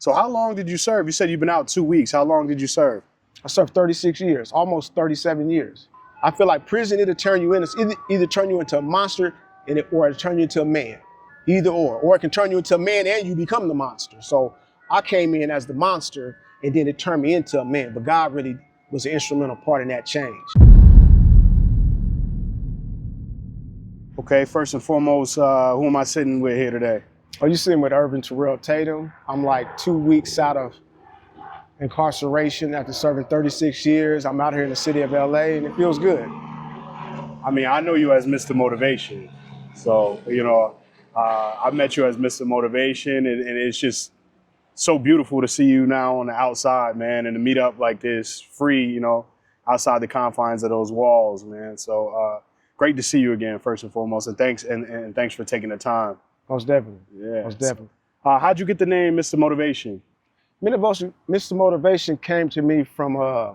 So how long did you serve? You said you've been out 2 weeks. How long did you serve? I served 36 years, almost 37 years. I feel like prison, it'll turn you in. It's either turn you into a monster or it'll turn you into a man. Either or it can turn you into a man and you become the monster. So I came in as the monster and then it turned me into a man. But God really was an instrumental part in that change. Okay, first and foremost, who am I sitting with here today? Oh, you're sitting with Irvin, Terrell, Tatum. I'm like 2 weeks out of incarceration after serving 36 years. I'm out here in the city of LA and it feels good. I mean, I know you as Mr. Motivation. So, I met you as Mr. Motivation and it's just so beautiful to see you now on the outside, man, and to meet up like this, free, outside the confines of those walls, man. So great to see you again, first and foremost, and thanks for taking the time. Most definitely. Yeah. Most definitely. How'd you get the name Mr. Motivation? Mr. Motivation came to me from a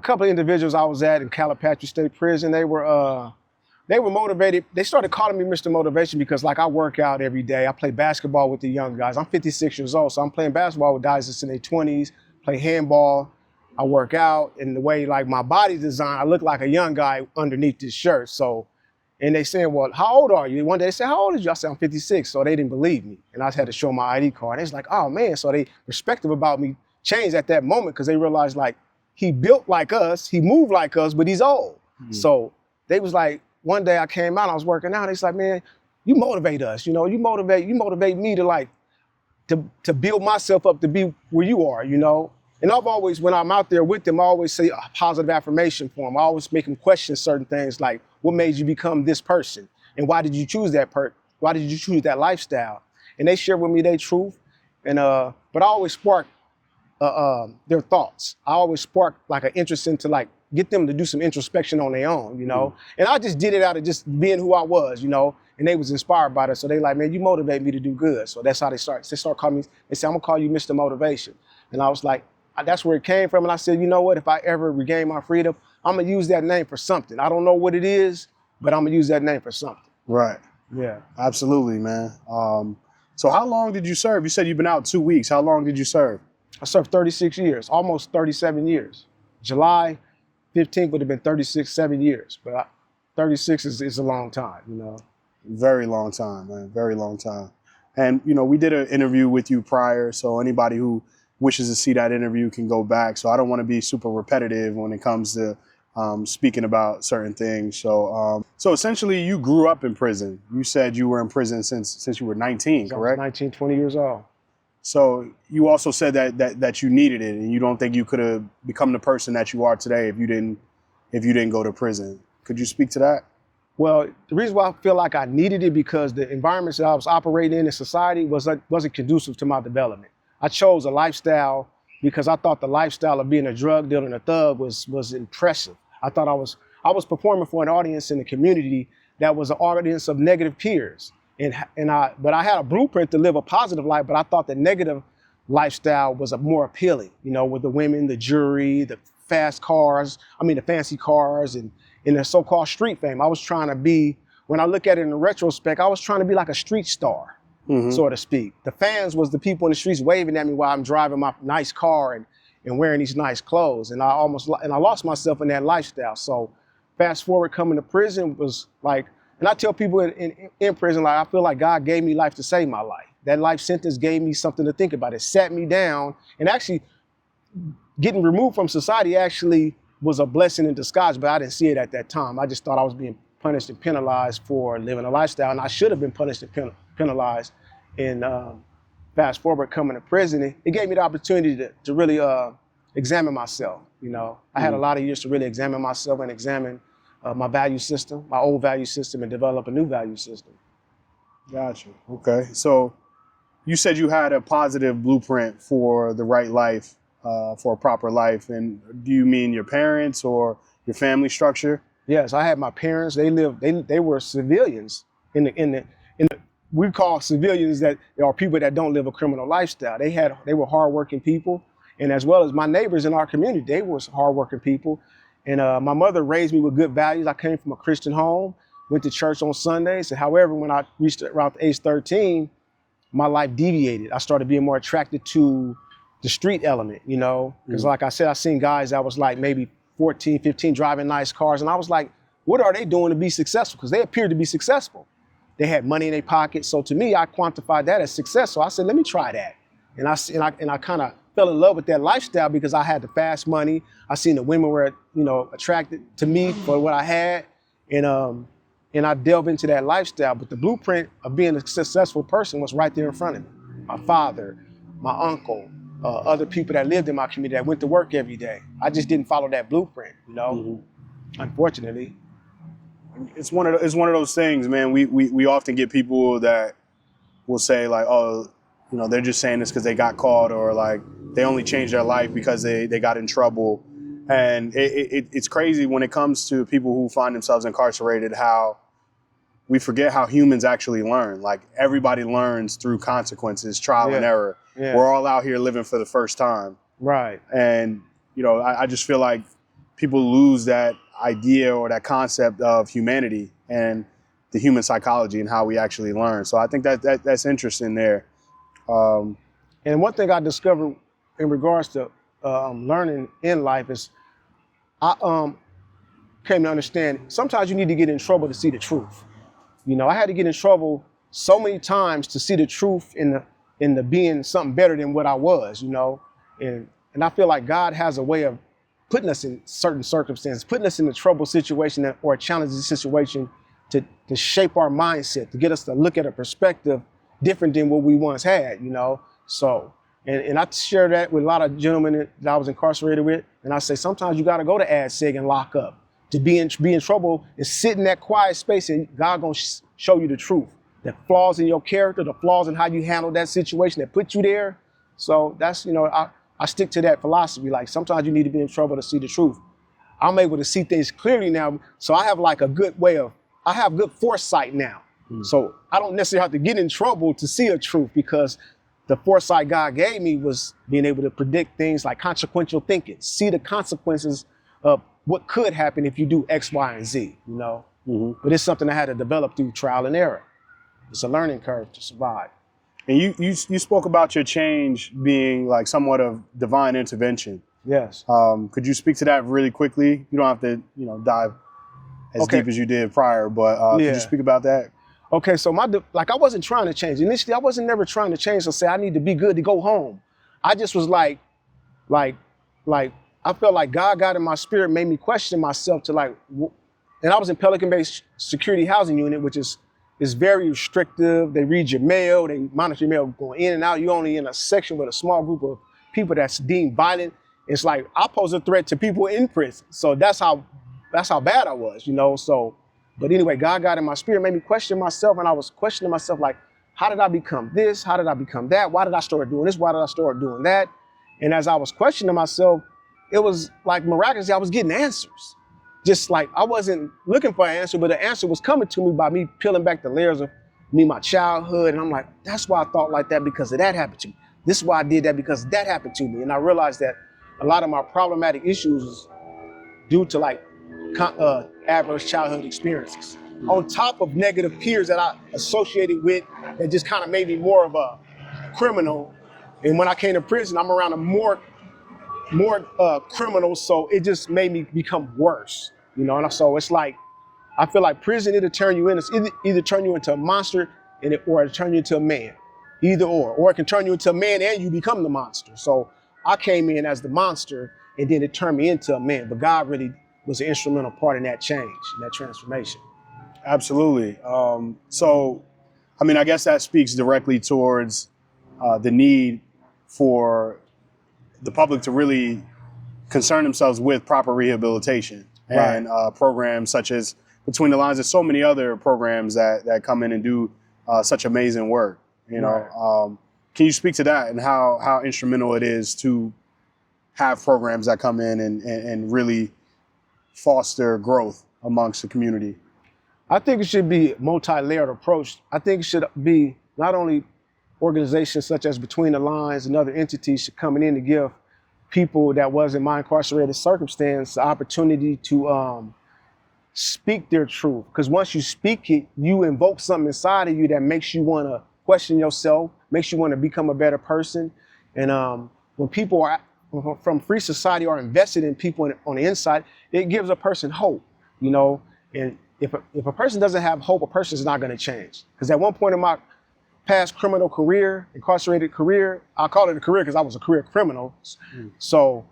couple of individuals I was at in Calipatria State Prison. They were motivated. They started calling me Mr. Motivation because like I work out every day. I play basketball with the young guys. I'm 56 years old, so I'm playing basketball with guys that's in their 20s, play handball. I work out, and the way like my body's designed, I look like a young guy underneath this shirt. So, and they saying, well, how old are you? One day they said, how old are you? I said, I'm 56. So they didn't believe me. And I had to show my ID card. And it's like, oh man. So they perspective about me changed at that moment because they realized like he built like us, he moved like us, but he's old. Mm-hmm. So they was like, one day I came out, I was working out. It's like, man, you motivate us. You motivate me to like, to build myself up to be where you are, And I've always, when I'm out there with them, I always say a positive affirmation for them. I always make them question certain things like, what made you become this person? And why did you choose that why did you choose that lifestyle? And they share with me their truth. And but I always spark their thoughts. I always spark like an interest into like, get them to do some introspection on their own, Mm-hmm. And I just did it out of just being who I was, and they was inspired by that. So they like, man, you motivate me to do good. So that's how they start calling me, they say, I'm gonna call you Mr. Motivation. And I was like, that's where it came from. And I said, you know what, if I ever regain my freedom, I'm gonna use that name for something. I don't know what it is, but I'm gonna use that name for something. Right. Yeah. Absolutely, man. So how long did you serve? You said you've been out 2 weeks. How long did you serve? I served 36 years, almost 37 years. July 15th would have been 7 years, but 36 is a long time, Very long time, man, very long time. And, we did an interview with you prior, so anybody who wishes to see that interview can go back. So I don't want to be super repetitive when it comes to speaking about certain things. So essentially you grew up in prison. You said you were in prison since you were 19, correct? 19, 20 years old. So you also said that you needed it, and you don't think you could have become the person that you are today if you didn't go to prison. Could you speak to that? Well, the reason why I feel like I needed it because the environments that I was operating in society wasn't conducive to my development. I chose a lifestyle because I thought the lifestyle of being a drug dealer and a thug was impressive. I thought I was performing for an audience in the community that was an audience of negative peers. But I had a blueprint to live a positive life, but I thought the negative lifestyle was more appealing, with the women, the jury, the fancy cars, and the so-called street fame. I was trying to be, when I look at it in retrospect, I was trying to be like a street star, mm-hmm. so to speak. The fans was the people in the streets waving at me while I'm driving my nice car and wearing these nice clothes. And I lost myself in that lifestyle. So fast forward coming to prison was like, and I tell people in prison, like, I feel like God gave me life to save my life. That life sentence gave me something to think about. It sat me down, and actually getting removed from society actually was a blessing in disguise, but I didn't see it at that time. I just thought I was being punished and penalized for living a lifestyle, and I should have been punished and penalized. And fast forward coming to prison, it gave me the opportunity to really examine myself. I had a lot of years to really examine myself and examine my value system, my old value system, and develop a new value system. Gotcha. Okay. So you said you had a positive blueprint for the right life, for a proper life. And do you mean your parents or your family structure? Yes, I had my parents. They were civilians we call civilians that are people that don't live a criminal lifestyle. They were hardworking people. And as well as my neighbors in our community, they were hardworking people. And my mother raised me with good values. I came from a Christian home, went to church on Sundays. And however, when I reached around age 13, my life deviated. I started being more attracted to the street element, you know, because like I said, I seen guys that was like maybe 14, 15 driving nice cars. And I was like, what are they doing to be successful? Because they appeared to be successful. They had money in their pocket. So to me, I quantified that as success. So I said, let me try that. And I kind of fell in love with that lifestyle because I had the fast money. I seen the women were, you know, attracted to me for what I had. And I delved into that lifestyle. But the blueprint of being a successful person was right there in front of me. My father, my uncle, other people that lived in my community that went to work every day. I just didn't follow that blueprint, you know, unfortunately. It's one of those things, man. We often get people that will say like, oh, you know, they're just saying this because they got caught, or like they only changed their life because they got in trouble. And it's crazy when it comes to people who find themselves incarcerated, how we forget how humans actually learn. Like everybody learns through consequences, trial and error. Yeah. We're all out here living for the first time. Right. And, you know, I just feel like people lose that idea or that concept of humanity and the human psychology and how we actually learn. So I think that's interesting there. And one thing I discovered in regards to learning in life is I came to understand sometimes you need to get in trouble to see the truth. You know, I had to get in trouble so many times to see the truth in the being something better than what I was, you know. And I feel like God has a way of putting us in certain circumstances, putting us in a trouble situation or a challenging situation to shape our mindset, to get us to look at a perspective different than what we once had, you know. So, and I share that with a lot of gentlemen that I was incarcerated with. And I say, sometimes you got to go to ADSEG and lock up to be in trouble and sit in that quiet space, and God gonna show you the truth, the flaws in your character, the flaws in how you handle that situation that put you there. So that's, you know, I stick to that philosophy. Like sometimes you need to be in trouble to see the truth. I'm able to see things clearly now. So I have like a good way of, I have good foresight now. So I don't necessarily have to get in trouble to see a truth, because the foresight God gave me was being able to predict things like consequential thinking, see the consequences of what could happen if you do X, Y, and Z, you know? But it's something I had to develop through trial and error. It's a learning curve to survive. And you spoke about your change being like somewhat of divine intervention. Yes. Could you speak to that really quickly? You don't have to, you know, dive as deep as you did prior, but could you speak about that? Okay, so I wasn't trying to change. Initially, I wasn't never trying to change to say I need to be good to go home. I just was like I felt like God got in my spirit, made me question myself to like, and I was in Pelican Bay Security Housing Unit, which is very restrictive. They read your mail, they monitor your mail going in and out. You're only in a section with a small group of people that's deemed violent. It's like I pose a threat to people in prison. So that's how bad I was, you know. So, but anyway, God got in my spirit, made me question myself, and I was questioning myself like, how did I become this? How did I become that? Why did I start doing this? Why did I start doing that? And as I was questioning myself, it was like miraculously I was getting answers. Just like I wasn't looking for an answer, but the answer was coming to me by me peeling back the layers of me, my childhood. And I'm like, that's why I thought like that, because of that happened to me. This is why I did that, because that happened to me. And I realized that a lot of my problematic issues was due to like adverse childhood experiences. On top of negative peers that I associated with that just kind of made me more of a criminal. And when I came to prison, I'm around more criminals, so it just made me become worse, you know. And so it's like, I feel like prison, it'll turn you in. It's either turn you into a monster or it'll turn you into a man, either or it can turn you into a man and you become the monster. So I came in as the monster, and then it turned me into a man. But God really was an instrumental part in that change, in that transformation. Absolutely. So, I mean, I guess that speaks directly towards the need for the public to really concern themselves with proper rehabilitation and programs such as Between the Lines. There's so many other programs that come in and do such amazing work. You know, can you speak to that and how instrumental it is to have programs that come in and really foster growth amongst the community? I think it should be a multi-layered approach. I think it should be not only organizations such as Between the Lines and other entities should come in to give people that was in my incarcerated circumstance the opportunity to speak their truth. Because once you speak it, you invoke something inside of you that makes you want to question yourself, makes you want to become a better person. And when people are from free society are invested in people on the inside, it gives a person hope, you know. And if a person doesn't have hope, a person is not going to change. Because at one point in my past criminal career, incarcerated career, I call it a career because I was a career criminal. So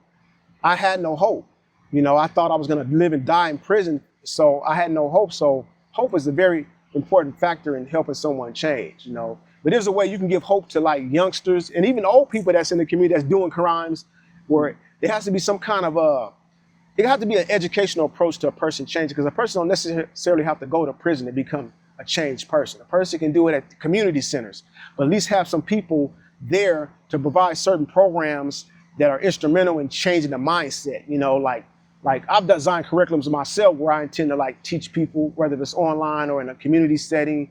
I had no hope. You know, I thought I was going to live and die in prison. So I had no hope. So hope is a very important factor in helping someone change, you know. But there's a way you can give hope to like youngsters and even old people that's in the community that's doing crimes, where there has to be some kind of it has to be an educational approach to a person changing, because a person don't necessarily have to go to prison to become a changed person. A person can do it at community centers, but at least have some people there to provide certain programs that are instrumental in changing the mindset. You know, like I've designed curriculums myself where I intend to like teach people, whether it's online or in a community setting,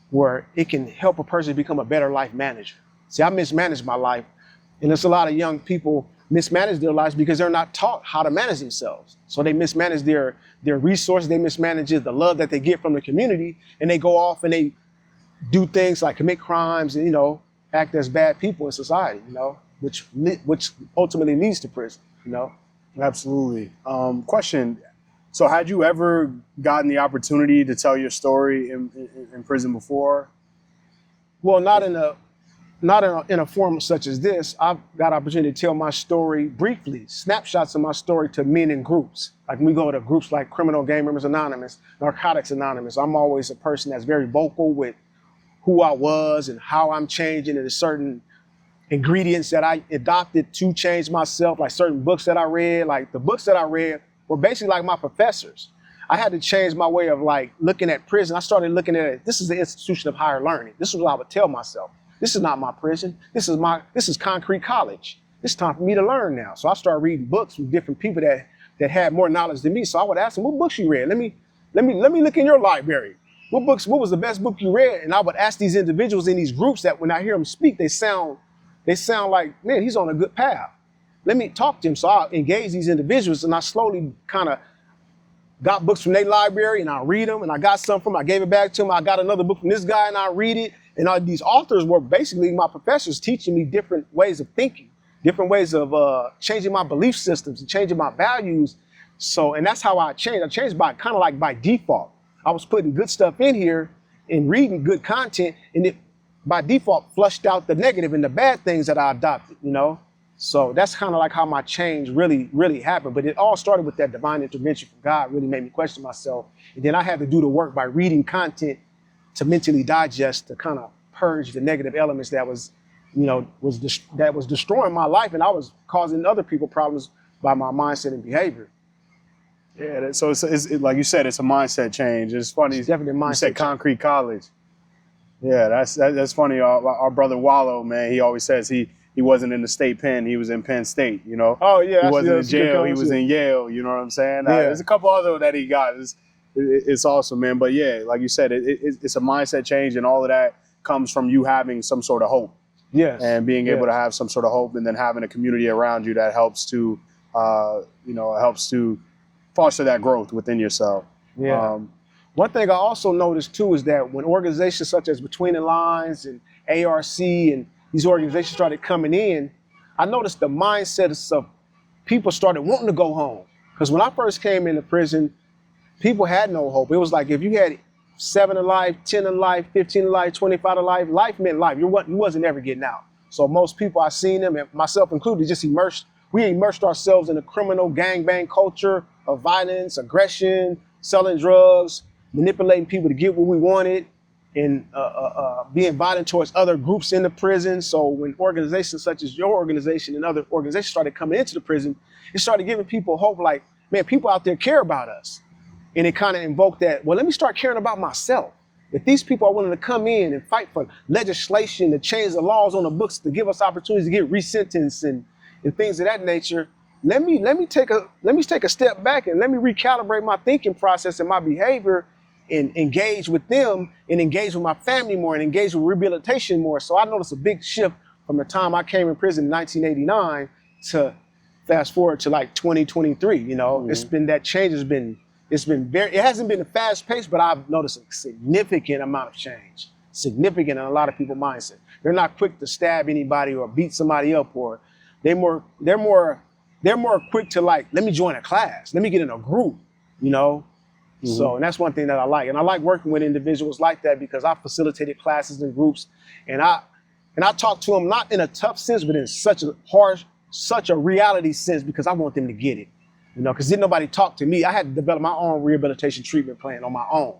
where it can help a person become a better life manager. See, I mismanaged my life, and there's a lot of young people mismanage their lives because they're not taught how to manage themselves. So they mismanage their resources, they mismanage the love that they get from the community, and they go off and they do things like commit crimes and, you know, act as bad people in society, you know, which ultimately leads to prison, you know. Absolutely. Question. So had you ever gotten the opportunity to tell your story in prison before? Well, not in a forum such as this. I've got opportunity to tell my story briefly, snapshots of my story to men in groups. Like when we go to groups like Criminal Gang Members Anonymous, Narcotics Anonymous, I'm always a person that's very vocal with who I was and how I'm changing, and certain ingredients that I adopted to change myself, like certain books that I read. Like the books that I read were basically like my professors. I had to change my way of like looking at prison. I started looking at it, this is the institution of higher learning. This is what I would tell myself. This is not my prison. This is concrete college. It's time for me to learn now. So I started reading books from different people that had more knowledge than me. So I would ask them, what books you read? Let me look in your library. What was the best book you read? And I would ask these individuals in these groups that when I hear them speak, they sound like, man, he's on a good path. Let me talk to him. So I engage these individuals, and I slowly kind of got books from their library, and I read them, and I got some from them, I gave it back to him. I got another book from this guy, and I read it. And all these authors were basically my professors teaching me different ways of thinking, different ways of changing my belief systems and changing my values. So, and that's how I changed. I changed by kind of like by default. I was putting good stuff in here and reading good content, and it by default flushed out the negative and the bad things that I adopted, you know? So that's kind of like how my change really, really happened. But it all started with that divine intervention from God, really made me question myself. And then I had to do the work by reading content to mentally digest, to kind of purge the negative elements that was destroying my life, and I was causing other people problems by my mindset and behavior. Yeah, so it's like you said, it's a mindset change. It's funny. It's definitely a mindset you said change. concrete college. Yeah, that's funny. Our brother Wallow, man, he always says he wasn't in the state pen, he was in Penn State, you know? Oh, yeah. He wasn't in jail, he was in Yale, you know what I'm saying? Yeah. There's a couple other that he got. It's awesome, man. But yeah, like you said, it's a mindset change, and all of that comes from you having some sort of hope. Yes. And being able to have some sort of hope, and then having a community around you that helps to, foster that growth within yourself. Yeah. One thing I also noticed too is that when organizations such as Between the Lines and ARC and these organizations started coming in, I noticed the mindset of people started wanting to go home. Because when I first came into prison, people had no hope. It was like if you had 7 to life, 10 to life, 15 to life, 25 to life, life meant life. You wasn't ever getting out. So most people, I seen them, and myself included, just we immersed ourselves in a criminal gangbang culture of violence, aggression, selling drugs, manipulating people to get what we wanted, and being violent towards other groups in the prison. So when organizations such as your organization and other organizations started coming into the prison, it started giving people hope, like, man, people out there care about us. And it kind of invoked that, well, let me start caring about myself. If these people are willing to come in and fight for legislation to change the laws on the books to give us opportunities to get resentenced and things of that nature, let me take a step back and let me recalibrate my thinking process and my behavior and engage with them and engage with my family more and engage with rehabilitation more. So I noticed a big shift from the time I came in prison in 1989 to fast forward to like 2023. You know, Mm-hmm. It's been that change has been, it hasn't been a fast pace, but I've noticed a significant amount of change. significant in a lot of people's mindset. They're not quick to stab anybody or beat somebody up, or they're more quick to like, let me join a class, let me get in a group, you know? Mm-hmm. So, and that's one thing that I like. And I like working with individuals like that because I facilitated classes and groups, and I talk to them not in a tough sense, but in such a harsh, such a reality sense, because I want them to get it, you know, because didn't nobody talk to me. I had to develop my own rehabilitation treatment plan on my own.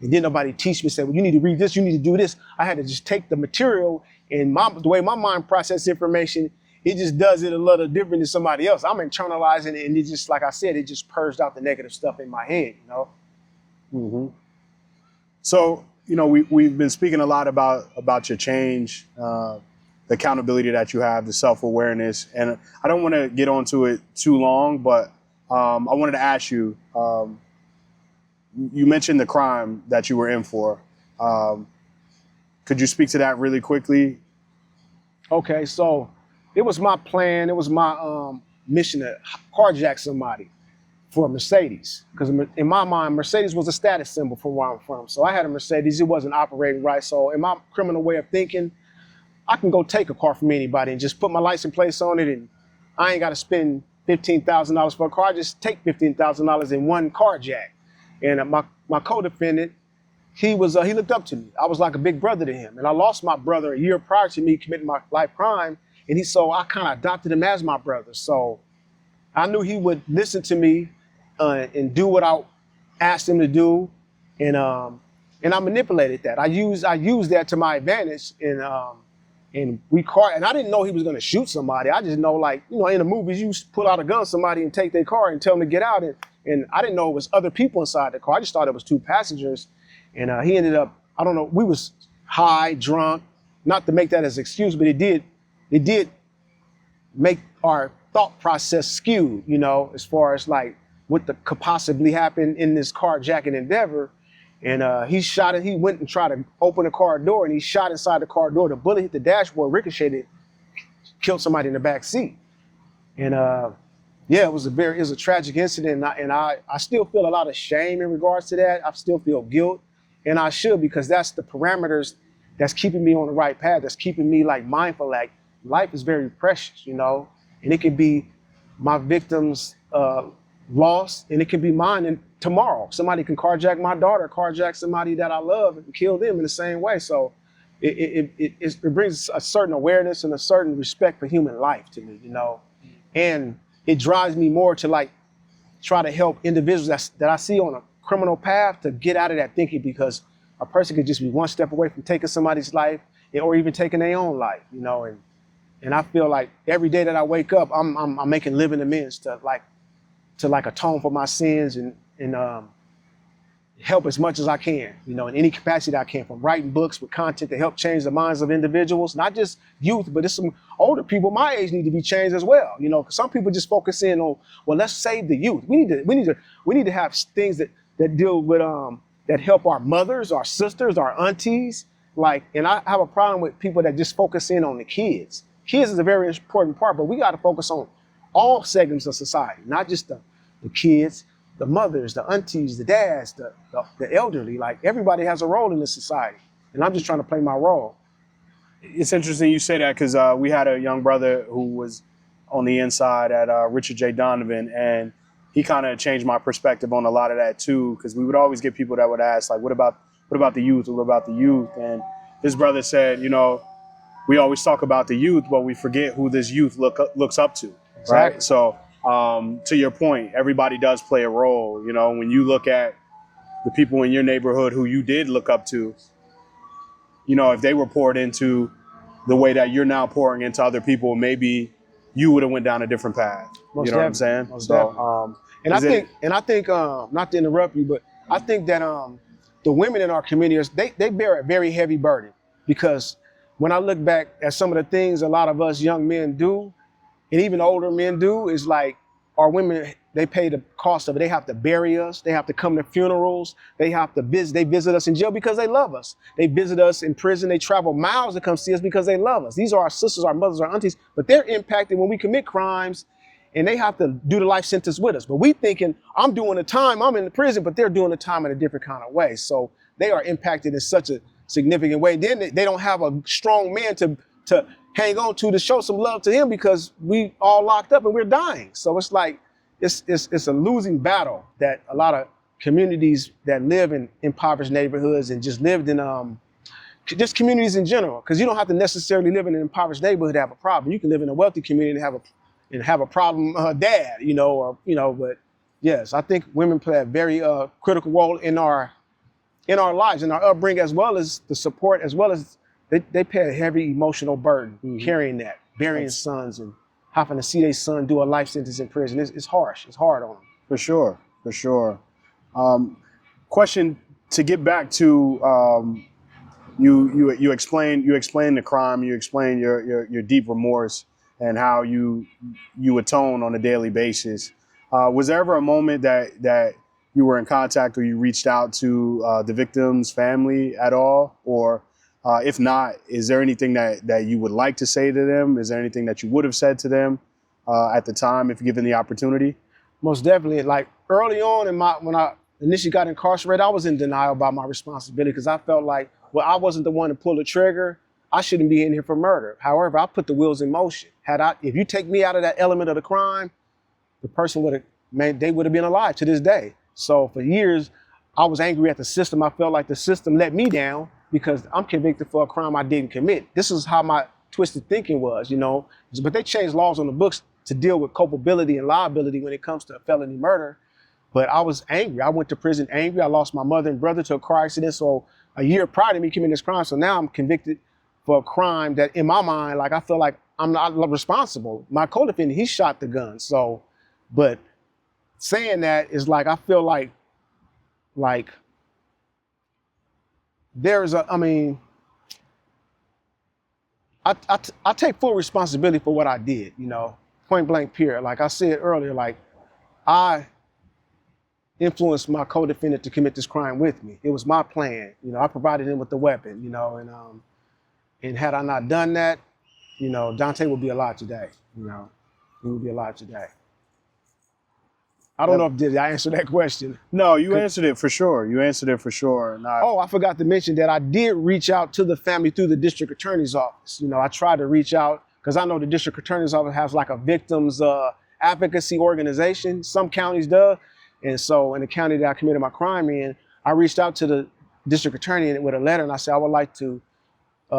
And then nobody teach me, say, well, you need to read this, you need to do this. I had to just take the material, and the way my mind processes information, it just does it a little different than somebody else. I'm internalizing it, and it just, like I said, it just purged out the negative stuff in my head, you know? Mm-hmm. So, you know, we've been speaking a lot about your change, the accountability that you have, the self-awareness, and I don't want to get onto it too long, but I wanted to ask you, you mentioned the crime that you were in for. Could you speak to that really quickly? Okay, so it was my plan, it was my mission to carjack somebody for a Mercedes. Because in my mind, Mercedes was a status symbol for where I'm from. So I had a Mercedes, it wasn't operating right. So in my criminal way of thinking, I can go take a car from anybody and just put my license plate on it, and I ain't got to spend $15,000 for a car. Just take $15,000 in one carjack. And my co-defendant, he looked up to me. I was like a big brother to him. And I lost my brother a year prior to me committing my life crime. And so I kind of adopted him as my brother. So I knew he would listen to me and do what I asked him to do. And I manipulated that. I used that to my advantage. And I didn't know he was going to shoot somebody. I just know, like, you know, in the movies, you pull out a gun on somebody and take their car and tell them to get out. And I didn't know it was other people inside the car. I just thought it was two passengers. And he ended up, I don't know, we was high, drunk, not to make that as an excuse, but it did make our thought process skewed, you know, as far as like what could possibly happen in this carjacking endeavor. And he went and tried to open the car door, and he shot inside the car door. The bullet hit the dashboard, ricocheted, killed somebody in the back seat. And yeah, it was a tragic incident, and I still feel a lot of shame in regards to that. I still feel guilt, and I should, because that's the parameters that's keeping me on the right path, that's keeping me like mindful, like life is very precious, you know, and it could be my victim's loss, and it could be mine, and tomorrow somebody can carjack my daughter, carjack somebody that I love, and kill them in the same way. So it brings a certain awareness and a certain respect for human life to me, you know, and it drives me more to like try to help individuals that I see on a criminal path to get out of that thinking, because a person could just be one step away from taking somebody's life or even taking their own life, you know. And I feel like every day that I wake up, I'm making living amends to atone for my sins and help as much as I can, you know, in any capacity that I can, from writing books with content to help change the minds of individuals, not just youth, but it's some older people my age need to be changed as well, you know, because some people just focus in on, well, let's save the youth. We need to have things that deal with that help our mothers, our sisters, our aunties, like, and I have a problem with people that just focus in on the kids. Kids is a very important part, but we got to focus on all segments of society, not just the kids, the mothers, the aunties, the dads, the elderly. Like, everybody has a role in this society, and I'm just trying to play my role. It's interesting you say that, because we had a young brother who was on the inside at Richard J. Donovan, and he kind of changed my perspective on a lot of that too, because we would always get people that would ask, like, what about the youth? What about the youth? And his brother said, you know, we always talk about the youth, but we forget who this youth looks up to, right? Exactly. So to your point, everybody does play a role. You know, when you look at the people in your neighborhood who you did look up to, you know, if they were poured into the way that you're now pouring into other people, maybe you would have went down a different path. Most you know what I'm saying? Most So, I think, not to interrupt you, but I think that the women in our community, they bear a very heavy burden, because when I look back at some of the things a lot of us young men do, and even older men do, is like, our women, they pay the cost of it. They have to bury us. They have to come to funerals. They visit us in jail because they love us. They visit us in prison. They travel miles to come see us because they love us. These are our sisters, our mothers, our aunties, but they're impacted when we commit crimes, and they have to do the life sentence with us. But we thinking, I'm doing the time, I'm in the prison, but they're doing the time in a different kind of way. So they are impacted in such significant way. Then they don't have a strong man to hang on to show some love to him because we all locked up and we're dying. So it's like, it's a losing battle that a lot of communities that live in impoverished neighborhoods and just lived in just communities in general, because you don't have to necessarily live in an impoverished neighborhood to have a problem. You can live in a wealthy community and have a problem, dad, but yes, I think women play a very critical role in our lives, in our upbringing, as well as the support, as well as they pay a heavy emotional burden carrying that, burying sons and having to see their son do a life sentence in prison. It's harsh. It's hard on them. For sure, for sure. Question to get back to you explain the crime, you explain your deep remorse and how you atone on a daily basis. Was there ever a moment that you were in contact or you reached out to the victim's family at all? Or if not, is there anything that you would like to say to them? Is there anything that you would have said to them at the time if given the opportunity? Most definitely. Like early on when I initially got incarcerated, I was in denial about my responsibility because I felt like, well, I wasn't the one to pull the trigger. I shouldn't be in here for murder. However, I put the wheels in motion. If you take me out of that element of the crime, the person would have been alive to this day. So for years, I was angry at the system. I felt like the system let me down because I'm convicted for a crime I didn't commit. This is how my twisted thinking was, But they changed laws on the books to deal with culpability and liability when it comes to felony murder. But I was angry. I went to prison angry. I lost my mother and brother to a car accident. So a year prior to me committing this crime. So now I'm convicted for a crime that in my mind, like I feel like I'm not responsible. My co-defendant, he shot the gun. So, but saying that is like, I feel like there's I take full responsibility for what I did, point blank period. Like I said earlier, like I influenced my co-defendant to commit this crime with me. It was my plan. I provided him with the weapon, and had I not done that, Dante would be alive today. He would be alive today. I don't know if did I answer that question. No, you answered it for sure. You answered it for sure. I forgot to mention that I did reach out to the family through the district attorney's office. I tried to reach out because I know the district attorney's office has like a victims advocacy organization. Some counties do. And so in the county that I committed my crime in, I reached out to the district attorney with a letter and I said, I would like to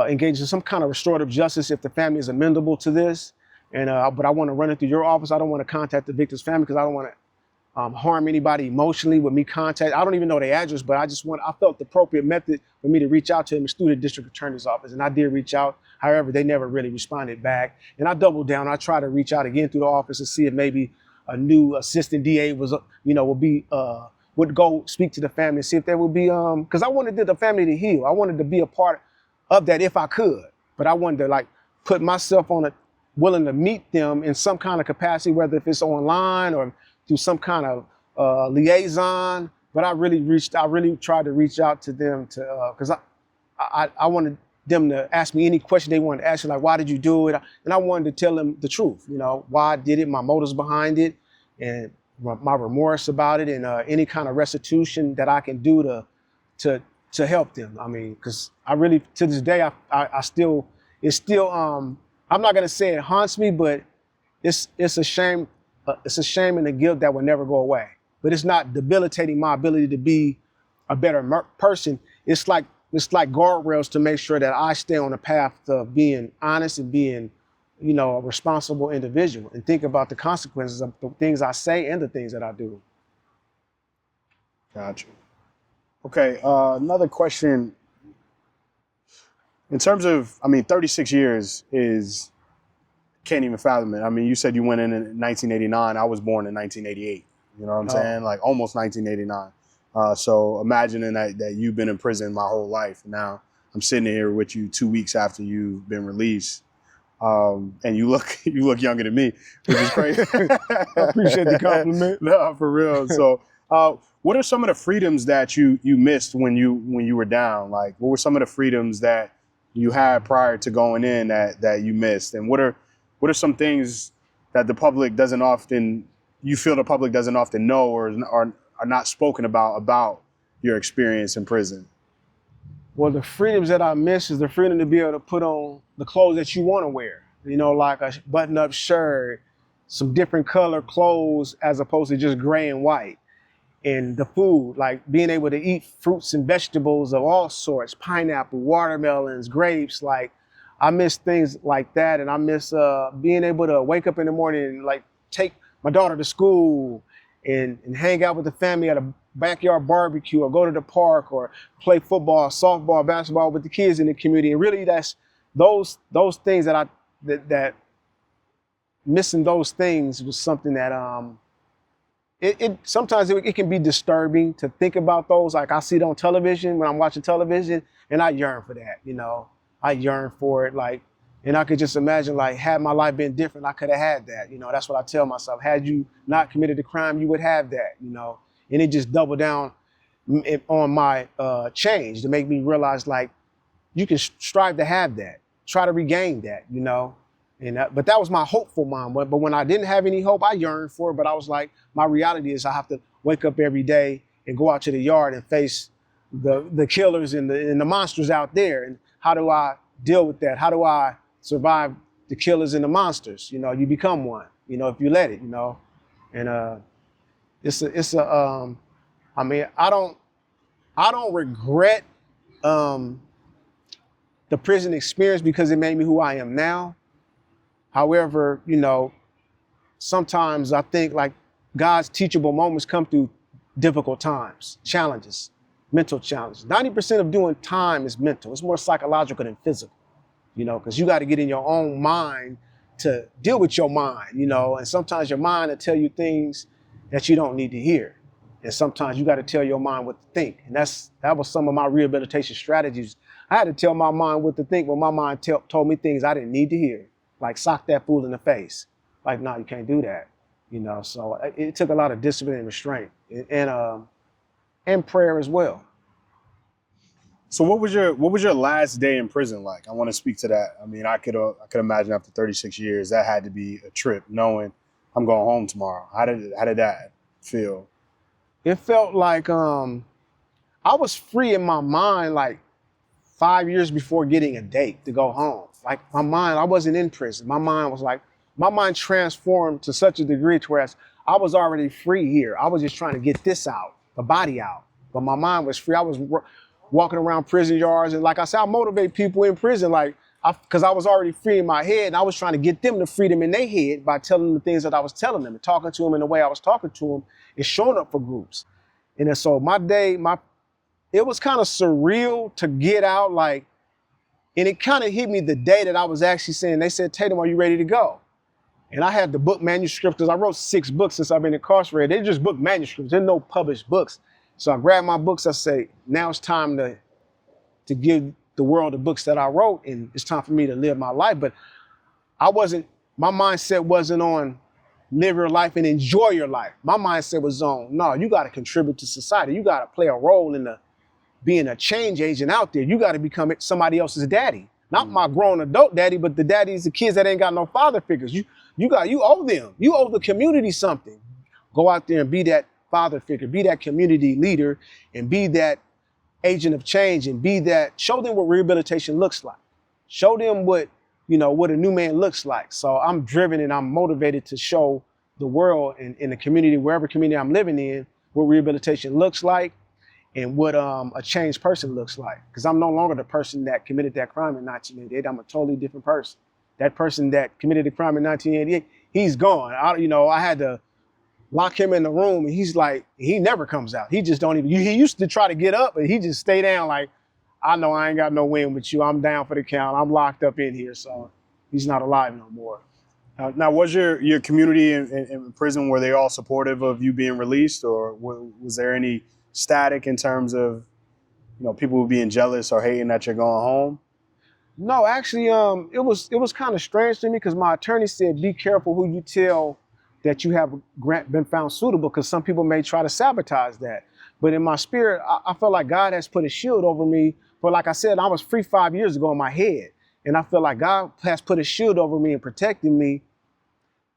engage in some kind of restorative justice if the family is amenable to this. But I want to run it through your office. I don't want to contact the victim's family because I don't want to harm anybody emotionally with me contact. I don't even know their address, but I felt the appropriate method for me to reach out to him is through the district attorney's office. And I did reach out. However, they never really responded back. And I doubled down. I tried to reach out again through the office and see if maybe a new assistant DA would go speak to the family and see if there would be, because I wanted the family to heal. I wanted to be a part of that if I could, but I wanted to put myself willing to meet them in some kind of capacity, whether if it's online or through some kind of liaison. But I really tried to reach out to them because I wanted them to ask me any question they wanted to ask, like, why did you do it? And I wanted to tell them the truth, why I did it, my motives behind it, and my remorse about it, and any kind of restitution that I can do to help them. Because I really, to this day, it's still, I'm not gonna say it haunts me, but it's a shame. It's a shame and a guilt that will never go away. But it's not debilitating my ability to be a better person. It's like guardrails to make sure that I stay on the path of being honest and being, a responsible individual and think about the consequences of the things I say and the things that I do. Gotcha. Okay, another question. In terms of, 36 years can't even fathom it. You said you went in 1989. I was born in 1988. You know what I'm saying? Like almost 1989. So imagining that you've been in prison my whole life. Now I'm sitting here with you 2 weeks after you've been released. And you look younger than me, which is crazy. I appreciate the compliment. No, for real. So what are some of the freedoms that you missed when you were down? Like, what were some of the freedoms that you had prior to going in that you missed? And what are some things that the public doesn't often know or are not spoken about your experience in prison? Well, the freedoms that I miss is the freedom to be able to put on the clothes that you want to wear. You know, like a button-up shirt, some different color clothes as opposed to just gray and white. And the food, like being able to eat fruits and vegetables of all sorts, pineapple, watermelons, grapes. Like I miss things like that. And I miss being able to wake up in the morning and like take my daughter to school and hang out with the family at a backyard barbecue or go to the park or play football, softball, basketball with the kids in the community. And really that's those things that missing those things was something that sometimes it can be disturbing to think about those. Like I see it on television when I'm watching television, and I yearn for that. You know, I yearn for it. Like, and I could just imagine, like, had my life been different, I could have had that. You know, that's what I tell myself. Had you not committed the crime, you would have that. You know, and it just doubled down on my change to make me realize, like, you can strive to have that, try to regain that. You know. And but that was my hopeful mind. But when I didn't have any hope, I yearned for it. But I was like, my reality is I have to wake up every day and go out to the yard and face the killers and the monsters out there. And how do I deal with that? How do I survive the killers and the monsters? You know, you become one. You know, if you let it. You know, and I mean, I don't regret the prison experience because it made me who I am now. However, you know, sometimes I think like God's teachable moments come through difficult times, challenges, mental challenges. 90% of doing time is mental. It's more psychological than physical, you know, because you got to get in your own mind to deal with your mind, you know, and sometimes your mind will tell you things that you don't need to hear. And sometimes you got to tell your mind what to think. And that was some of my rehabilitation strategies. I had to tell my mind what to think when my mind told me things I didn't need to hear. Like sock that fool in the face. Like, no, you can't do that. You know, so it took a lot of discipline and restraint and prayer as well. So what was your last day in prison like? I want to speak to that. I mean, I could imagine after 36 years, that had to be a trip knowing I'm going home tomorrow. How did that feel? It felt like I was free in my mind like 5 years before getting a date to go home. Like my mind, I wasn't in prison. My mind transformed to such a degree to where I was already free here. I was just trying to get this out, the body out. But my mind was free. I was walking around prison yards. And like I said, I motivate people in prison, like, because I was already free in my head. And I was trying to get them the freedom in their head by telling them the things that I was telling them and talking to them in the way I was talking to them and showing up for groups. And then so my day, it was kind of surreal to get out, like, and it kind of hit me the day that I was actually saying, they said, Tatum, are you ready to go? And I had the book manuscripts, because I wrote 6 books since I've been incarcerated. They're just book manuscripts, there's no published books. So I grabbed my books, I say, now it's time to give the world the books that I wrote, and it's time for me to live my life. But my mindset wasn't on live your life and enjoy your life. My mindset was on, no, you gotta contribute to society. You gotta play a role in being a change agent out there. You got to become somebody else's daddy. Not my grown adult daddy, but the daddies, the kids that ain't got no father figures. You owe them. You owe the community something. Go out there and be that father figure, be that community leader, and be that agent of change, and show them what rehabilitation looks like. Show them what a new man looks like. So I'm driven and I'm motivated to show the world and in the community, wherever community I'm living in, what rehabilitation looks like, and what a changed person looks like. Because I'm no longer the person that committed that crime in 1988. I'm a totally different person. That person that committed the crime in 1988, he's gone. I had to lock him in the room, and he's like, he never comes out. He just don't even, he used to try to get up, but he just stay down like, I know I ain't got no win with you. I'm down for the count. I'm locked up in here. So he's not alive no more. Now, was your community in prison, were they all supportive of you being released, or was there any static in terms of, people being jealous or hating that you're going home? No, actually, it was kind of strange to me, because my attorney said, be careful who you tell that you have been found suitable, because some people may try to sabotage that. But in my spirit, I felt like God has put a shield over me. But like I said, I was free 5 years ago in my head. And I feel like God has put a shield over me and protected me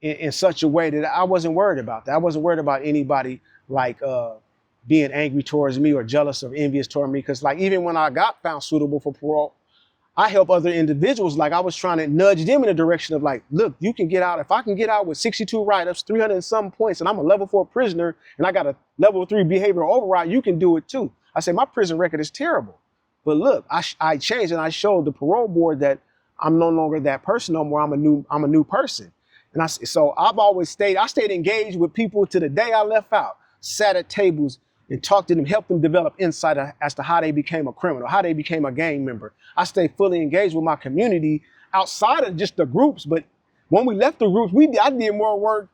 in such a way that I wasn't worried about that. I wasn't worried about anybody like being angry towards me or jealous or envious toward me. Because like even when I got found suitable for parole, I help other individuals. Like I was trying to nudge them in the direction of like, look, you can get out. If I can get out with 62 write-ups, 300 and some points, and I'm a level 4 prisoner, and I got a level 3 behavioral override, you can do it too. I said, my prison record is terrible. But look, I changed and I showed the parole board that I'm no longer that person no more. I'm a new person. And so I've always stayed engaged with people to the day I left out, sat at tables and talked to them, helped them develop insight as to how they became a criminal, how they became a gang member. I stayed fully engaged with my community outside of just the groups. But when we left the groups, I did more work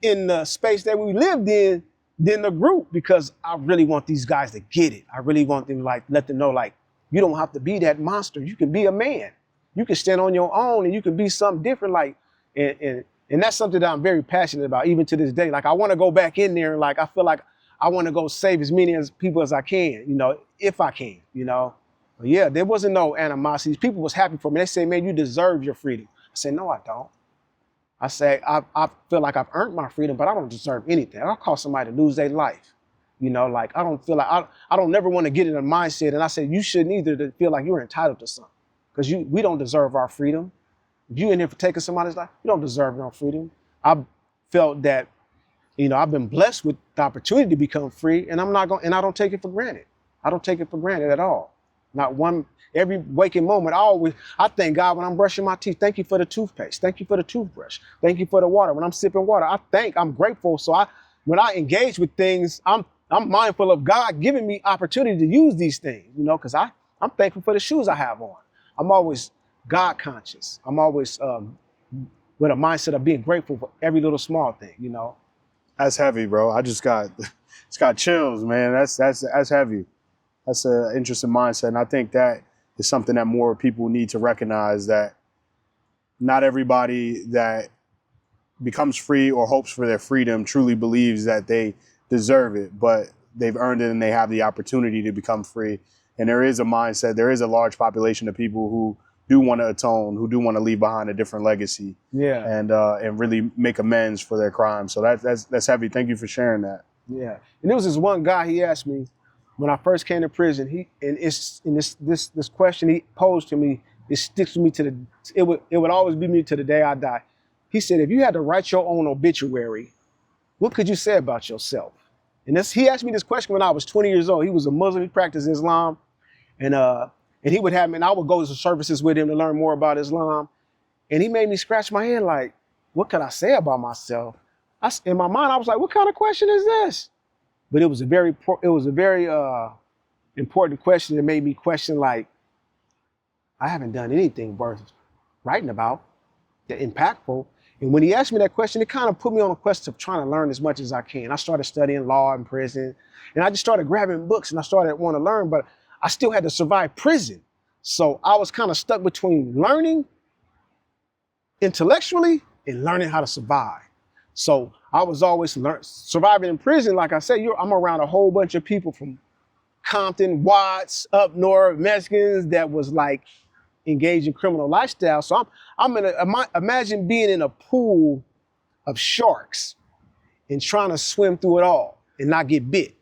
in the space that we lived in than the group, because I really want these guys to get it. I really want them to let them know, like, you don't have to be that monster. You can be a man. You can stand on your own and you can be something different. Like, and that's something that I'm very passionate about, even to this day. Like, I want to go back in there and like, I feel like I want to go save as many people as I can, if I can, But yeah, there wasn't no animosity. People was happy for me. They say, man, you deserve your freedom. I said, no, I don't. I say, I feel like I've earned my freedom, but I don't deserve anything. I'll cause somebody to lose their life. Like, I don't feel like, I don't never want to get in a mindset. And I said, you shouldn't either, to feel like you're entitled to something, because we don't deserve our freedom. If you in here for taking somebody's life, you don't deserve no freedom. I felt that, I've been blessed with the opportunity to become free, and I don't take it for granted. I don't take it for granted at all. Not one, every waking moment, I thank God when I'm brushing my teeth. Thank you for the toothpaste. Thank you for the toothbrush. Thank you for the water. When I'm sipping water, I'm grateful. So when I engage with things, I'm mindful of God giving me opportunity to use these things, because I'm thankful for the shoes I have on. I'm always God conscious. I'm always with a mindset of being grateful for every little small thing, That's heavy, bro. It's got chills, man. That's heavy. That's an interesting mindset. And I think that is something that more people need to recognize, that not everybody that becomes free or hopes for their freedom truly believes that they deserve it, but they've earned it and they have the opportunity to become free. And there is a mindset, there is a large population of people who do want to atone, who do want to leave behind a different legacy, and really make amends for their crimes. So that's heavy. Thank you for sharing that. Yeah, and there was this one guy. He asked me when I first came to prison. This question he posed to me. It sticks with me it would always be me to the day I die. He said, if you had to write your own obituary, what could you say about yourself? And he asked me this question when I was 20 years old. He was a Muslim. He practiced Islam, and he would have me, and I would go to services with him to learn more about Islam. And he made me scratch my head like, what could I say about myself? In my mind, I was like, what kind of question is this? But it was a very important question that made me question, like, I haven't done anything worth writing about, that impactful. And when he asked me that question, it kind of put me on a quest of trying to learn as much as I can. I started studying law in prison, and I just started grabbing books, and I started wanting to learn, but I still had to survive prison. So I was kind of stuck between learning intellectually and learning how to survive. So I was always surviving in prison. Like I said, I'm around a whole bunch of people from Compton, Watts, up north, Mexicans that was like engaged in criminal lifestyle. So imagine being in a pool of sharks and trying to swim through it all and not get bit.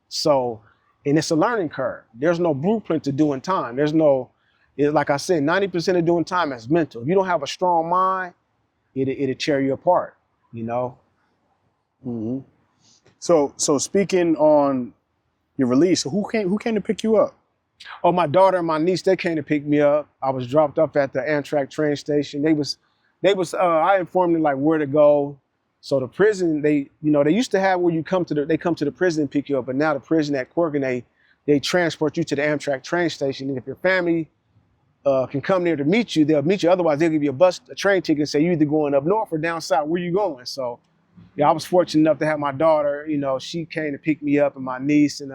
So, and it's a learning curve. There's no blueprint to doing time. Like I said, 90% of doing time is mental. If you don't have a strong mind, it'll tear you apart, Mm-hmm. So speaking on your release, who came to pick you up? Oh, my daughter and my niece, they came to pick me up. I was dropped off at the Amtrak train station. I informed them like where to go. So the prison, they used to have where they come to the prison and pick you up, but now the prison at Corcoran, they transport you to the Amtrak train station. And if your family can come there to meet you, they'll meet you. Otherwise, they'll give you a train ticket and say you're either going up north or down south. Where you going? So, yeah, I was fortunate enough to have my daughter. She came to pick me up, and my niece, and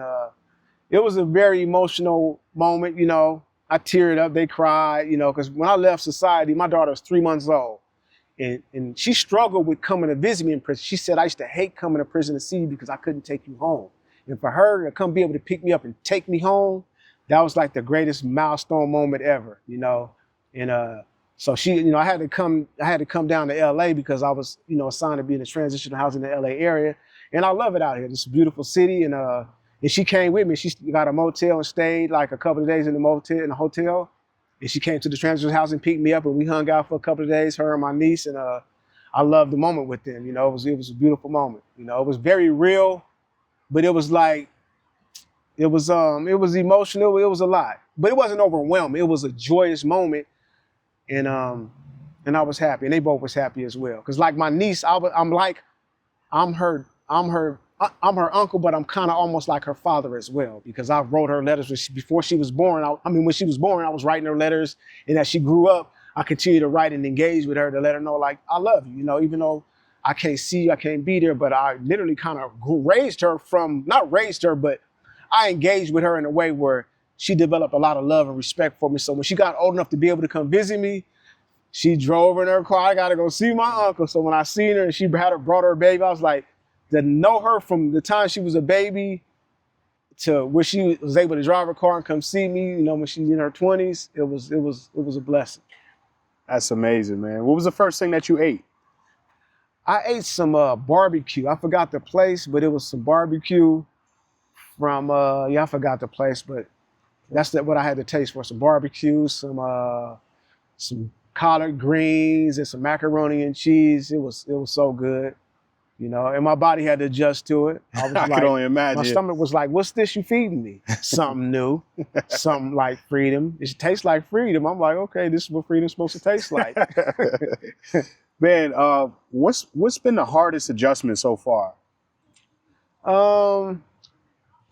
it was a very emotional moment. I teared up. They cried. Because when I left society, my daughter was 3 months old, and she struggled with coming to visit me in prison. She said, I used to hate coming to prison to see you because I couldn't take you home. And for her to come be able to pick me up and take me home, that was like the greatest milestone moment ever, And so she, I had to come down to LA because I was, assigned to be in a transitional housing in the LA area. And I love it out here. It's a beautiful city. And And she came with me. She got a motel and stayed like a couple of days in the hotel. And she came to the transitor's house and picked me up, and we hung out for a couple of days, her and my niece, and I loved the moment with them. You know, it was a beautiful moment. You know, it was very real, but it was like, it was emotional. It was a lot, but it wasn't overwhelming. It was a joyous moment, and I was happy, and they both was happy as well. Cause like my niece, I'm her uncle, but I'm kind of almost like her father as well, because I wrote her letters before she was born. When she was born, I was writing her letters, and as she grew up, I continued to write and engage with her to let her know, like, I love you, you know, even though I can't see you, I can't be there, but I literally kind of not raised her, but I engaged with her in a way where she developed a lot of love and respect for me. So when she got old enough to be able to come visit me, she drove in her car, I gotta go see my uncle. So when I seen her and she brought her baby, I was like, to know her from the time she was a baby to where she was able to drive her car and come see me, you know, when she's in her 20s, it was a blessing. That's amazing, man. What was the first thing that you ate? I ate some barbecue. I forgot the place, but it was some barbecue from, I forgot the place, but that's what I had to taste for. Some barbecue, some collard greens, and some macaroni and cheese. It was so good. You know, and my body had to adjust to it. I was I could only imagine. My stomach was like, what's this you feeding me? Something new, something like freedom. It tastes like freedom. I'm like, okay, this is what freedom's supposed to taste like. Man, what's been the hardest adjustment so far? To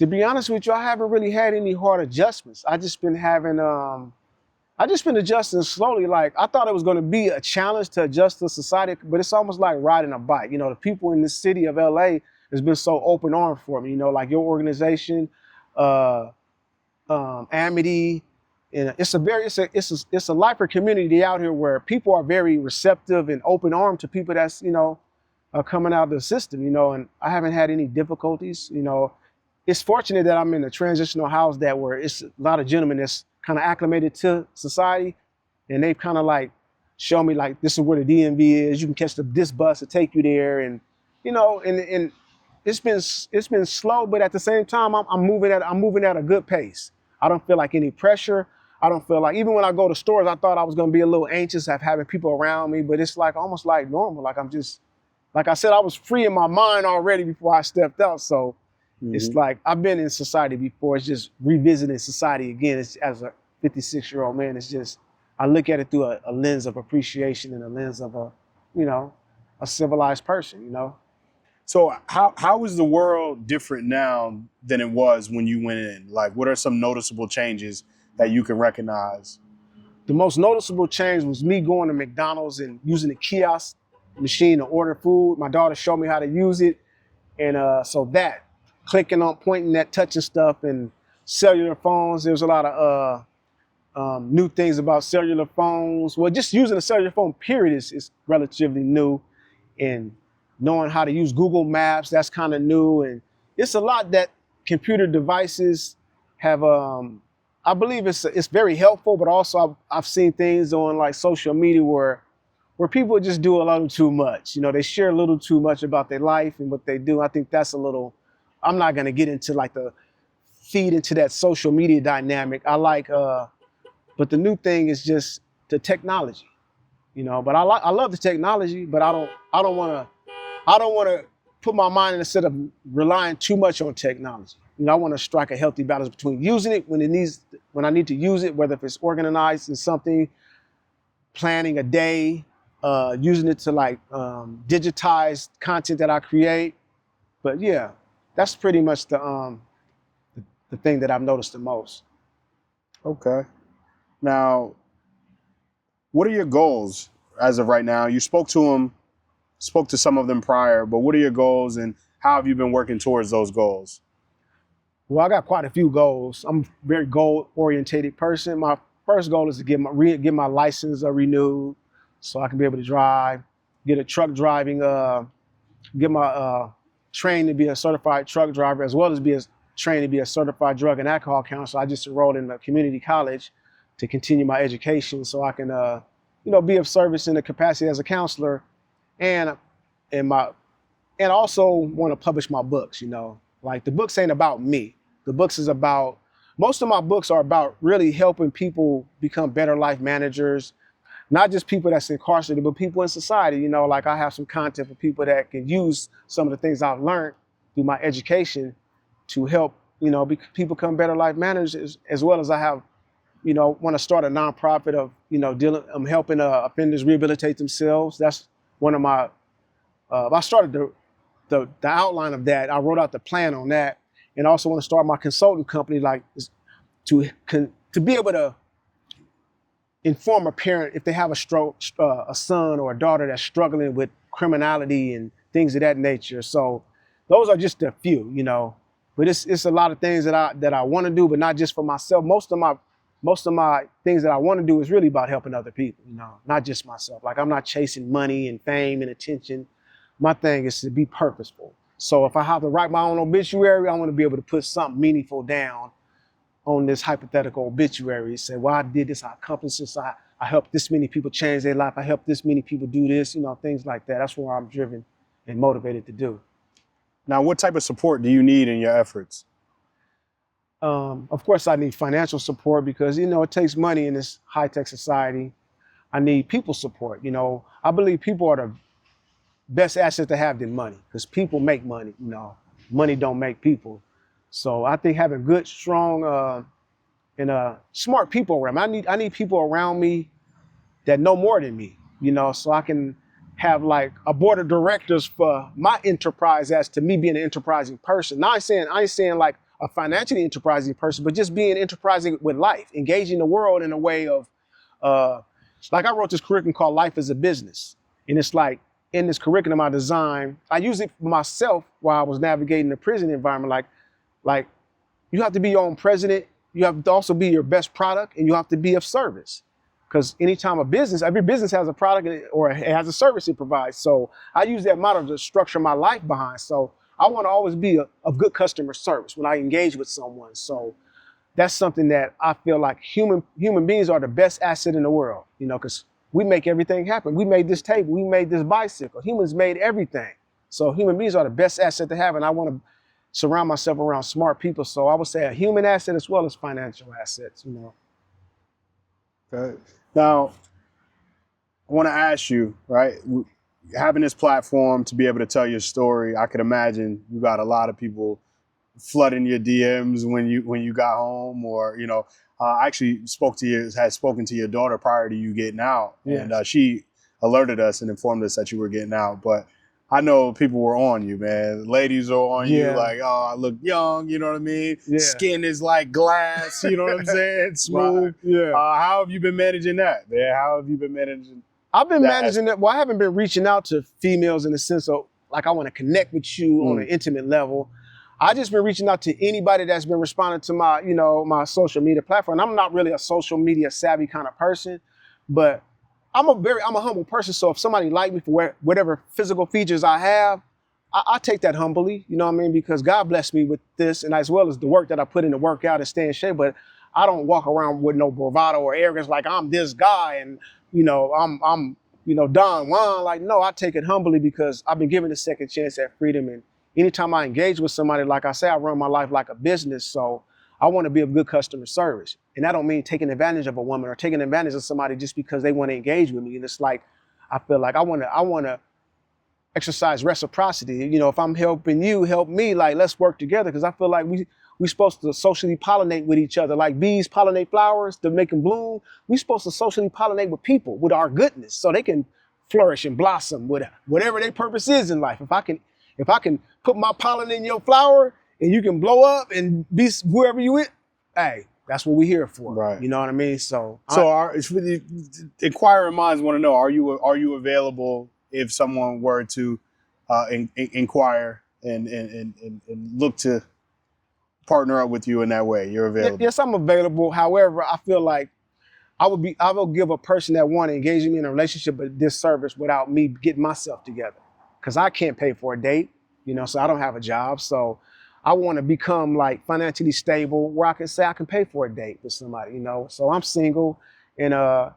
be honest with you, I haven't really had any hard adjustments. I just been adjusting slowly. Like, I thought it was going to be a challenge to adjust to society, but it's almost like riding a bike. You know, the people in the city of LA has been so open armed for me. You know, like your organization, Amity, and it's a lifer community out here where people are very receptive and open armed to people that's, you know, coming out of the system. You know, and I haven't had any difficulties. You know, it's fortunate that I'm in a transitional house where it's a lot of gentlemen that's kind of acclimated to society, and they've kind of like shown me, like, this is where the DMV is. You can catch this bus to take you there, and you know, and it's been slow, but at the same time, I'm moving at a good pace. I don't feel like any pressure. I don't feel like, even when I go to stores, I thought I was gonna be a little anxious of having people around me, but it's like almost like normal. Like, I'm just, like I said, I was free in my mind already before I stepped out. So it's like, I've been in society before. It's just revisiting society again. It's, as a 56-year-old man, it's just, I look at it through a lens of appreciation and a lens of a civilized person, you know? So how is the world different now than it was when you went in? Like, what are some noticeable changes that you can recognize? The most noticeable change was me going to McDonald's and using the kiosk machine to order food. My daughter showed me how to use it. And so that, clicking on, pointing at, touching stuff, and cellular phones. There was a lot of new things about cellular phones. Well, just using a cellular phone, period, is relatively new. And knowing how to use Google Maps, that's kind of new. And it's a lot that computer devices have, I believe it's very helpful, but also I've seen things on like social media where people just do a little too much. You know, they share a little too much about their life and what they do. I think that's a little, I'm not gonna get into like the feed into that social media dynamic. I like, but the new thing is just the technology, you know. But I love the technology, but I don't want to put my mind in a set of relying too much on technology. You know, I want to strike a healthy balance between using it when I need to use it, whether if it's organized in something, planning a day, using it to like digitize content that I create. But yeah, that's pretty much the thing that I've noticed the most. Okay. Now, what are your goals as of right now? You spoke to some of them prior, but what are your goals and how have you been working towards those goals? Well, I got quite a few goals. I'm a very goal-oriented person. My first goal is to get my license renewed so I can be able to drive, get a truck driving, get my trained to be a certified truck driver, as well as be trained to be a certified drug and alcohol counselor. I just enrolled in a community college to continue my education so I can, be of service in the capacity as a counselor, and also want to publish my books. You know, like, the books ain't about me. The books is about, most of my books are about really helping people become better life managers, not just people that's incarcerated, but people in society. You know, like I have some content for people that can use some of the things I've learned through my education to help, you know, people become better life managers, as well as I have, you know, want to start a nonprofit of, you know, I'm helping offenders rehabilitate themselves. That's one of my, I started the outline of that. I wrote out the plan on that, and also want to start my consulting company, like to be able to inform a parent if they have a son or a daughter that's struggling with criminality and things of that nature. So those are just a few, you know. But it's a lot of things that I want to do, but not just for myself. Most of my things that I want to do is really about helping other people, you know, not just myself. Like I'm not chasing money and fame and attention. My thing is to be purposeful. So if I have to write my own obituary, I want to be able to put something meaningful down on this hypothetical obituary. Say, well, I did this, I accomplished this, I helped this many people change their life, I helped this many people do this, you know, things like that. That's what I'm driven and motivated to do. Now, what type of support do you need in your efforts? Of course, I need financial support because, you know, it takes money in this high-tech society. I need people support. You know, I believe people are the best asset to have than money, because people make money, you know, money don't make people. So I think having good, strong, and smart people around me. I need people around me that know more than me, you know, so I can have like a board of directors for my enterprise as to me being an enterprising person. Now I ain't saying like a financially enterprising person, but just being enterprising with life, engaging the world in a way of, like I wrote this curriculum called Life as a Business. And it's like, in this curriculum I designed, I used it for myself while I was navigating the prison environment. Like you have to be your own president, you have to also be your best product, and you have to be of service. Because anytime every business has a product or it has a service it provides. So I use that model to structure my life behind. So I want to always be of good customer service when I engage with someone. So that's something that I feel like human beings are the best asset in the world, you know, because we make everything happen. We made this table, we made this bicycle. Humans made everything. So human beings are the best asset to have, and I want to surround myself around smart people. So I would say a human asset as well as financial assets, you know. Okay. Now, I want to ask you, right, having this platform to be able to tell your story, I could imagine you got a lot of people flooding your DMs when you got home, or, you know, I actually had spoken to your daughter prior to you getting out, Yes. and she alerted us and informed us that you were getting out. But I know people were on you, man. Ladies are on you, like, oh, I look young, you know what I mean? Yeah. Skin is like glass, you know what I'm saying? Smooth. Right. Yeah. How have you been managing that, man? How have you been managing? I've been managing it. Well, I haven't been reaching out to females in the sense of like I want to connect with you on an intimate level. I just been reaching out to anybody that's been responding to my, you know, my social media platform. I'm not really a social media savvy kind of person, but I'm a humble person. So if somebody like me for whatever physical features I have, I take that humbly, you know what I mean? Because God blessed me with this, and as well as the work that I put in to work out and stay in shape. But I don't walk around with no bravado or arrogance like I'm this guy and, you know, I'm you know, Don Juan. Like, no, I take it humbly because I've been given a second chance at freedom. And anytime I engage with somebody, like I say, I run my life like a business. So I want to be of good customer service. And that don't mean taking advantage of a woman or taking advantage of somebody just because they want to engage with me. And it's like, I feel like I want to exercise reciprocity. You know, if I'm helping you, help me, like, let's work together. Because I feel like we're supposed to socially pollinate with each other. Like bees pollinate flowers to make them bloom. We're supposed to socially pollinate with people, with our goodness, so they can flourish and blossom with whatever their purpose is in life. If I can put my pollen in your flower and you can blow up and be whoever you is, hey, that's what we're here for. Right. You know what I mean? So inquiring minds want to know, are you available if someone were to inquire and look to partner up with you in that way? You're available. Yes, I'm available. However, I feel like I will give a person that want to engage me in a relationship a disservice without me getting myself together. Because I can't pay for a date, you know, so I don't have a job. So I want to become like financially stable where I can say I can pay for a date with somebody, you know. So I'm single, and I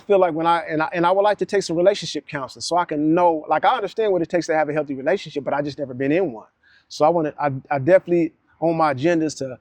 feel like I would like to take some relationship counseling so I can know, like, I understand what it takes to have a healthy relationship, but I just never been in one. So I definitely on my agenda is to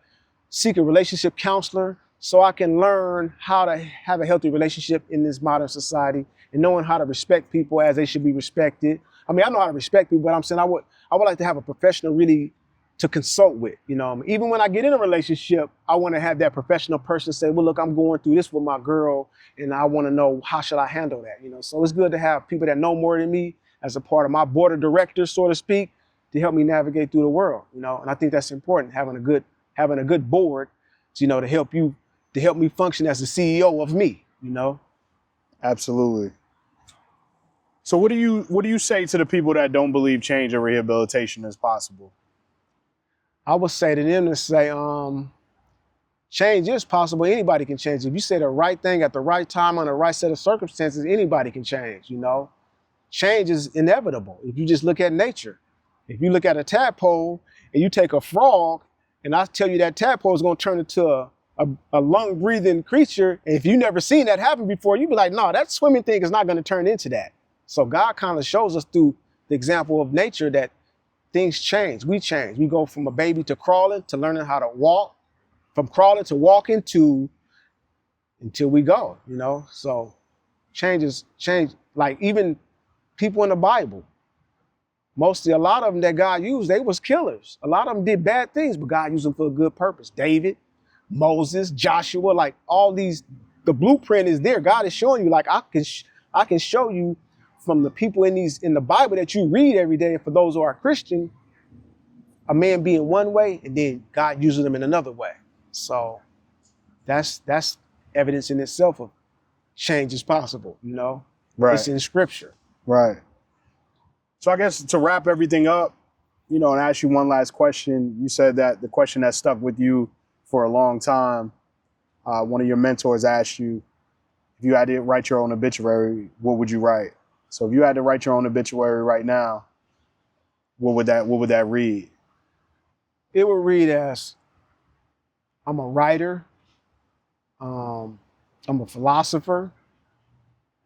seek a relationship counselor so I can learn how to have a healthy relationship in this modern society and knowing how to respect people as they should be respected. I mean, I know how to respect people, but I'm saying I would like to have a professional really to consult with, you know. Even when I get in a relationship, I want to have that professional person say, well, look, I'm going through this with my girl and I want to know how should I handle that, you know. So it's good to have people that know more than me as a part of my board of directors, so to speak, to help me navigate through the world, you know. And I think that's important, having a good board, you know, to help me function as the CEO of me, you know. Absolutely. So what do you say to the people that don't believe change or rehabilitation is possible? I would say to them to say, change is possible. Anybody can change. If you say the right thing at the right time on the right set of circumstances, anybody can change, you know. Change is inevitable. If you just look at nature, if you look at a tadpole and you take a frog and I tell you that tadpole is going to turn into a lung-breathing creature, and if you never seen that happen before, you'd be like, no, that swimming thing is not going to turn into that. So God kind of shows us through the example of nature that things change. We change. We go from a baby to crawling, to learning how to walk, from crawling to walking until we go, you know? So change. Like even people in the Bible, a lot of them that God used, they was killers. A lot of them did bad things, but God used them for a good purpose. David, Moses, Joshua, like all these, the blueprint is there. God is showing you, like I can show you from the people in the Bible that you read every day, and for those who are Christian, a man being one way and then God using them in another way. So that's evidence in itself of change is possible, you know? Right. It's in scripture. Right. So I guess to wrap everything up, you know, and ask you one last question. You said that the question that stuck with you for a long time, one of your mentors asked you, if you had to write your own obituary, what would you write? So if you had to write your own obituary right now, what would that read? It would read as, I'm a writer, I'm a philosopher,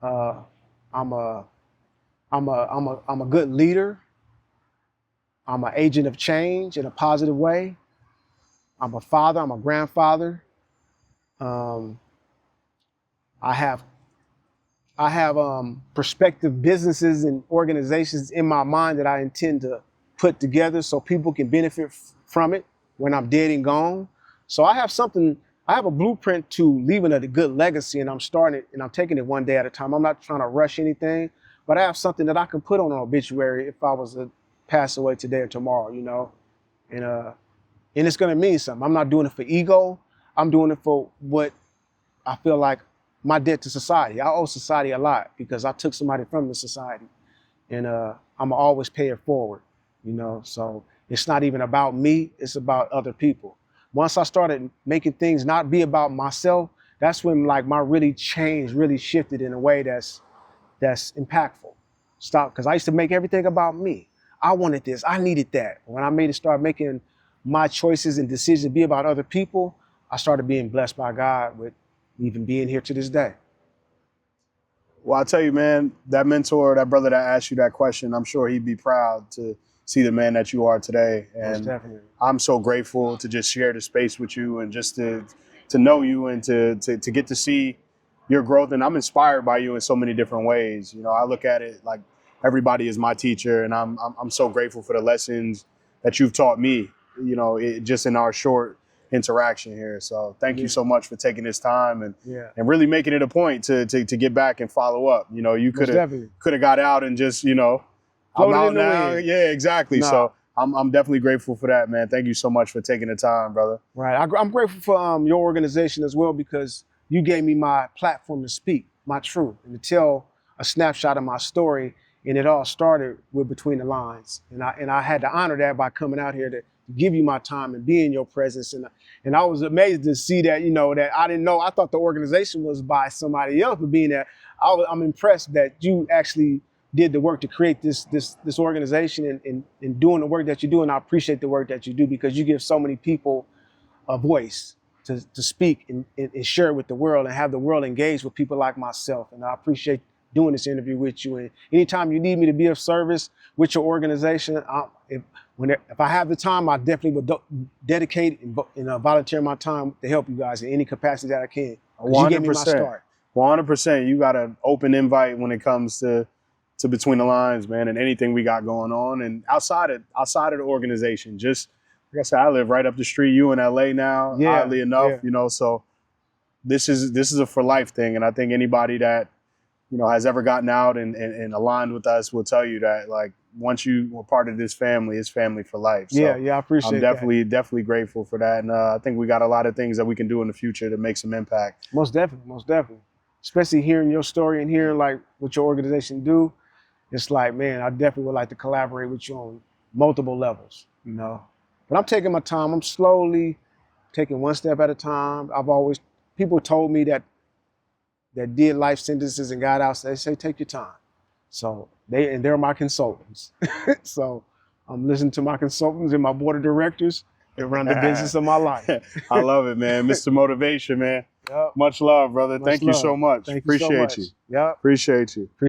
I'm a good leader, I'm an agent of change in a positive way, I'm a father, I'm a grandfather, I have prospective businesses and organizations in my mind that I intend to put together so people can benefit from it when I'm dead and gone. So I have a blueprint to leaving a good legacy, and I'm starting it and I'm taking it one day at a time. I'm not trying to rush anything, but I have something that I can put on an obituary if I was to pass away today or tomorrow, you know, and it's gonna mean something. I'm not doing it for ego. I'm doing it for what I feel like my debt to society. I owe society a lot because I took somebody from the society, and I'm always pay it forward, you know. So it's not even about me, it's about other people. Once I started making things not be about myself, that's when like my change really shifted in a way that's impactful. Because I used to make everything about me. I wanted this, I needed that. When I made it start making my choices and decisions be about other people, I started being blessed by God with even being here to this day. Well, I'll tell you, man, that mentor, that brother that asked you that question, I'm sure he'd be proud to see the man that you are today. And I'm so grateful to just share the space with you and just to know you and to get to see your growth. And I'm inspired by you in so many different ways. You know, I look at it like everybody is my teacher, and I'm so grateful for the lessons that you've taught me, you know, just in our short interaction here. So thank you so much for taking this time and really making it a point to get back and follow up. You know, you could have got out and just, you know, I'm out now. Yeah, exactly. No. So I'm definitely grateful for that, man. Thank you so much for taking the time, brother. Right. I'm grateful for your organization as well, because you gave me my platform to speak my truth and to tell a snapshot of my story. And it all started with Between the Lines. And I had to honor that by coming out here to give you my time and be in your presence. And I was amazed to see that, you know, that I didn't know. I thought the organization was by somebody else, but being there, I'm impressed that you actually did the work to create this organization and doing the work that you do. And I appreciate the work that you do, because you give so many people a voice to speak and share it with the world and have the world engage with people like myself. And I appreciate doing this interview with you. And anytime you need me to be of service with your organization, if I have the time, I definitely would dedicate and volunteer my time to help you guys in any capacity that I can. 'Cause you gave me my start. 100%. You got an open invite when it comes to Between the Lines, man, and anything we got going on. And outside of the organization, just like I said, I live right up the street. You in LA now, oddly enough, you know, so this is a for life thing. And I think anybody that, you know, has ever gotten out and aligned with us will tell you that, like, once you were part of this family, it's family for life. So I appreciate that. I'm definitely grateful for that. And I think we got a lot of things that we can do in the future to make some impact. Most definitely. Especially hearing your story and hearing like what your organization do. It's like, man, I definitely would like to collaborate with you on multiple levels, you know. But I'm taking my time. I'm slowly taking one step at a time. People told me that did life sentences and got out, they say, take your time. So they're my consultants. So I'm listening to my consultants and my board of directors that run the business of my life. I love it, man. Mr. Motivation, man. Yep. Much love, brother. Thank you so much. Thank Appreciate you so much. you. Yep. Appreciate you.